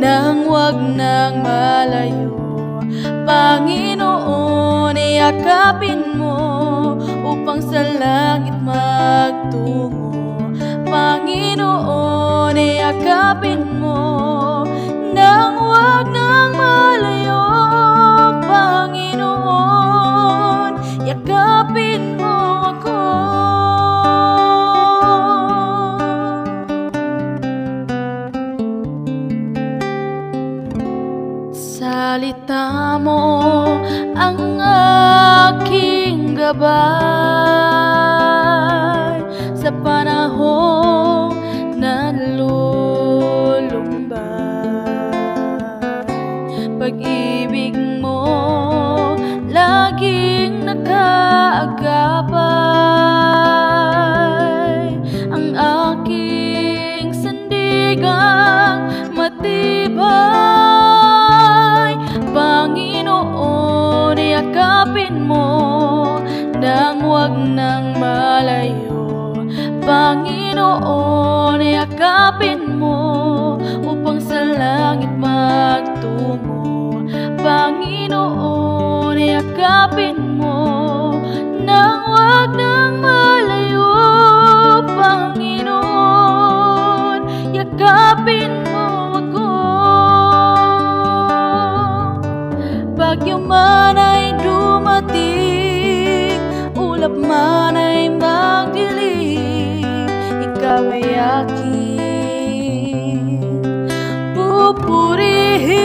nang wag nang malayo. Panginoon, yakapin mo upang sa langit magtungo. Panginoon, yakapin mo nang wag nang malayo. Panginoon, yakapin mo ako. Salita mo ang aking gabay sa panahong nalulumbay. Pag-ibig mo laging nakaagapay, ang aking sandigang matibay. Panginoon, yakapin mo nang wag nang malayo. Panginoon, yakapin mo upang sa langit magtungo. Panginoon, yakapin mo nang wag nang malayo. Panginoon, yakapin mo ako. Bagyo man ay dumating, ulap man ay magdilim, ikaw ay aking pupurihin.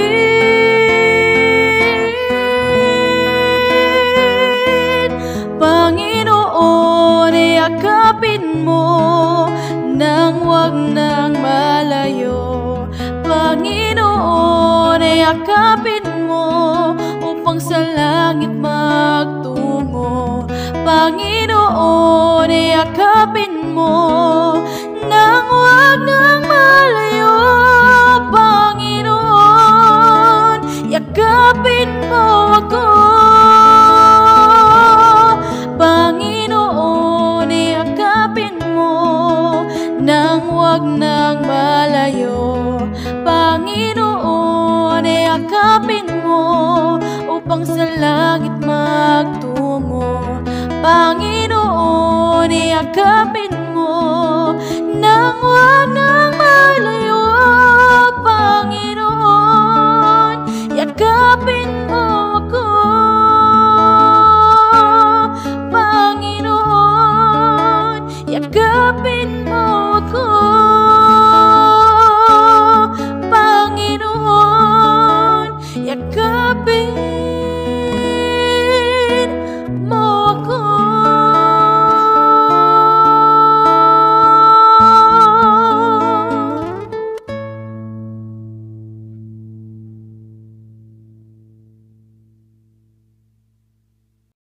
Panginoon, yakapin mo nang wag nang malayo. Panginoon, yakapin mo upang sa langit magtungo. Panginoon, yakapin mo nang wag nang malayo. Panginoon, yakapin mo ako. Panginoon, yakapin mo nang wag nang malayo. Panginoon, yakapin mo upang sa langit magtungo. Panginoon, yakapin